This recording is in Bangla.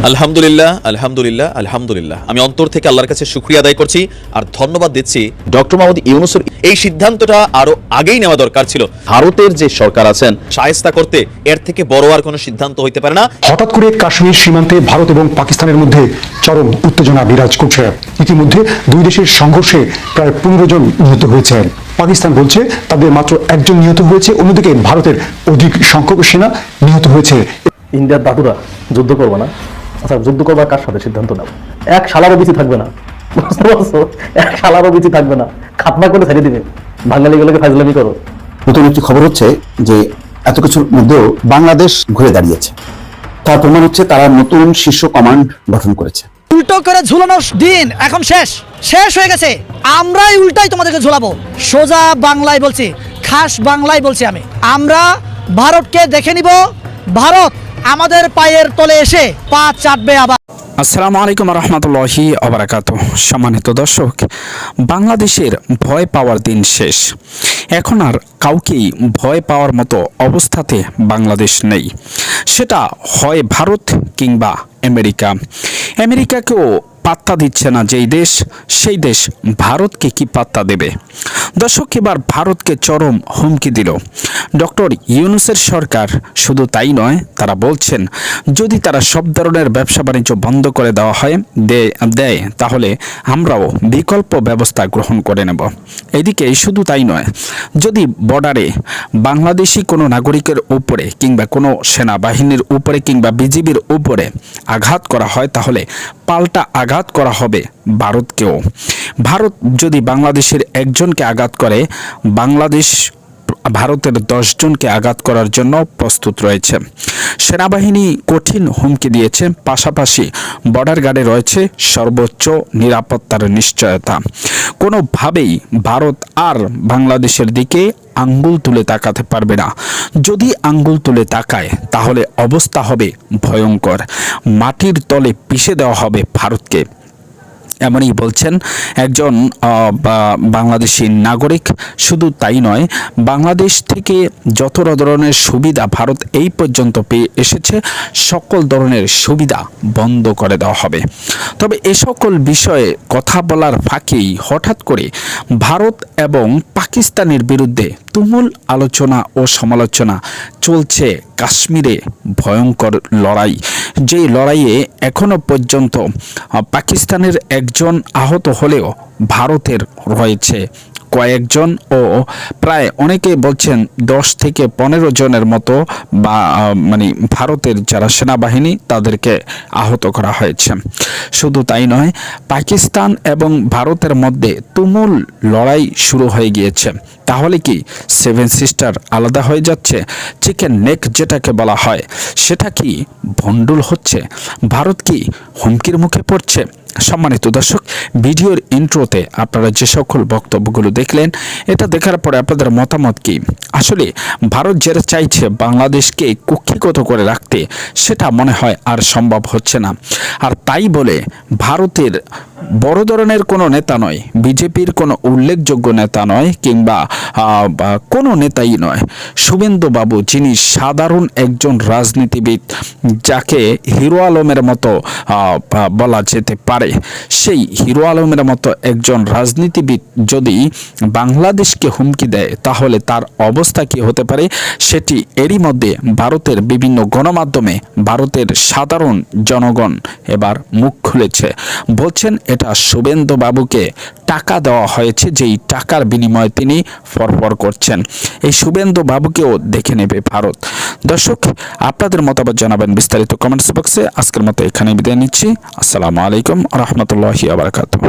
আলহামদুলিল্লাহ আলহামদুলিল্লাহ আলহামদুলিল্লাহ। আমি অন্তর থেকে আল্লাহর কাছে শুকরিয়া আদায় করছি আর ধন্যবাদ দিচ্ছি ডক্টর মোহাম্মদ ইউনূসের এই সিদ্ধান্তটা আরো আগেই নেওয়া দরকার ছিল। ভারতের যে সরকার আছেন শায়েস্তা করতে এর থেকে বড় আর কোনো সিদ্ধান্ত হইতে পারে না। হঠাৎ করে কাশ্মীর সীমান্তে ভারত এবং পাকিস্তানের মধ্যে চরম উত্তেজনা বিরাজ করছে। ইতিমধ্যে দুই দেশের সংঘর্ষে প্রায় 15 জন নিহত হয়েছেন। পাকিস্তান বলছে তাদের মাত্র একজন নিহত হয়েছে, অন্যদিকে ভারতের অধিক সংখ্যক সেনা নিহত হয়েছে। ইন্ডিয়ার দাদুরা যুদ্ধ করবে না, আচ্ছা যুদ্ধ করবার কার সাথে সিদ্ধান্ত নাও? এক শালারও বেশি থাকবে না, বুঝতে পারছো? এক শালারও বেশি থাকবে না, খাতনা করে ছেড়ে দিবে। বাঙালিগুলোকে ফাজলামি করো। নতুন একটি খবর হচ্ছে যে এত কিছুর মধ্যেও বাংলাদেশ ঘুরে দাঁড়িয়েছে। তার প্রমাণ হচ্ছে তারা নতুন শীর্ষ কমান্ড গঠন করেছে। উল্টো করে ঝুলানোর দিন এখন শেষ হয়ে গেছে। আমরাই উল্টাই তোমাদেরকে ঝুলাবো। সোজা বাংলায় বলছি, খাস বাংলায় বলছি আমরা ভারতকে দেখে নিব, ভারত আমাদের পায়ের তলে এসে পা চাটবে আবার। আসসালামু আলাইকুম রহমতুল্লাহি ওবারাকাতুহু। সম্মানিত দর্শক, বাংলাদেশের ভয় পাওয়ার দিন শেষ। এখন আর কাউকেই ভয় পাওয়ার মতো অবস্থাতে বাংলাদেশ নেই। সেটা হয় ভারত কিংবা আমেরিকাকেও পাত্তা দিচ্ছে না যেই দেশ, সেই দেশ ভারতকে কি পাত্তা দেবে? দর্শক, এবার ভারতকে চরম হুমকি দিল ডক্টর ইউনূসের সরকার। শুধু তাই নয়, তারা বলছেন যদি তারা সব ধরনের ব্যবসা বাণিজ্য বন্ধ করে দেওয়া হয় দেয় তাহলে আমরাও বিকল্প ব্যবস্থা গ্রহণ করে নেব। এদিকে শুধু তাই নয়, যদি বর্ডারে বাংলাদেশি কোনো নাগরিকের উপরে কিংবা কোনো সেনাবাহিনীর উপরে কিংবা বিজিবির উপরে আঘাত করা হয় তাহলে পাল্টা আঘাত করা হবে ভারতকেও। ভারত যদি বাংলাদেশের একজনকে আঘাত করে, বাংলাদেশ ভারতের 10 জনকে আঘাত করার জন্য প্রস্তুত রয়েছে। সেনাবাহিনী কঠিন হুমকি দিয়েছে, পাশাপাশি বর্ডার গার্ডে রয়েছে সর্বোচ্চ নিরাপত্তার নিশ্চয়তা। কোনোভাবেই ভারত আর বাংলাদেশের দিকে আঙ্গুল তুলে তাকাতে পারবে না। যদি আঙ্গুল তুলে তাকায় তাহলে অবস্থা হবে ভয়ঙ্কর। মাটির তলে পিষে দেওয়া হবে ভারতকে। এমনই বলছেন একজন বাংলাদেশি নাগরিক। শুধু তাই নয়, বাংলাদেশ থেকে যত ধরনের সুবিধা ভারত এই পর্যন্ত পেয়ে এসেছে সকল ধরনের সুবিধা বন্ধ করে দেওয়া হবে। তবে এ সকল বিষয়ে কথা বলার ফাঁকেই হঠাৎ করে ভারত এবং পাকিস্তানের বিরুদ্ধে তুমুল আলোচনা ও সমালোচনা চলছে। কাশ্মীরে ভয়ঙ্কর লড়াই, যে লড়াইয়ে এখনো পর্যন্ত পাকিস্তানের একজন আহত হলেও ভারতের রয়েছে কয়েকজন ও প্রায় অনেকে বলছেন 10 থেকে 15 জনের মতো ভারতের যারা সেনাবাহিনী তাদেরকে আহত করা হয়েছে। শুধু তাই নয়, পাকিস্তান এবং ভারতের মধ্যে তুমুল লড়াই শুরু হয়ে গিয়েছে। তাহলে কি 7 সিস্টার আলাদা হয়ে যাচ্ছে? চিকেন নেক যেটাকে বলা হয় সেটা কি ভণ্ডুল হচ্ছে? ভারত কি হুমকির মুখে পড়ছে? সম্মানিত দর্শক, ভিডিওর ইন্ট্রোতে আপনারা যে সকল বক্তব্যগুলো দেখলেন, এটা দেখার পরে আপনাদের মতামত কি? আসলে ভারত যেটা চাইছে বাংলাদেশকে কুক্ষিগত করে রাখতে, সেটা মনে হয় আর সম্ভব হচ্ছে না। আর তাই বলে ভারতের বড় ধরনের কোনো নেতা নয়, বিজেপির কোনো উল্লেখযোগ্য নেতা নয় কিংবা কোনো নেতাই নয়, শুভেন্দু বাবু যিনি সাধারণ একজন রাজনীতিবিদ, যাকে হিরো আলমের মতো বলা যেতে পারে, সেই হিরো আলমের মতো একজন রাজনীতিবিদ যদি বাংলাদেশকে হুমকি দেয় তাহলে তার অবস্থা কি হতে পারে সেটি এরই মধ্যে ভারতের বিভিন্ন গণমাধ্যমে ভারতের সাধারণ জনগণ এবার মুখ খুলেছে। বলছেন এটা শুভেন্দু বাবুকে টাকা দেওয়া হয়েছে, যেই টাকার বিনিময়ে তিনি ফরফর করছেন। এই শুভেন্দু বাবুকেও দেখে নেবে ভারত। দর্শক, আপনাদের মতামত জানাবেন বিস্তারিত কমেন্টস বক্সে। আজকের মতো এখানে বিদায় নিচ্ছি। আসসালামু আলাইকুম রহমতুল্লাহি ওয়া বারাকাতুহু।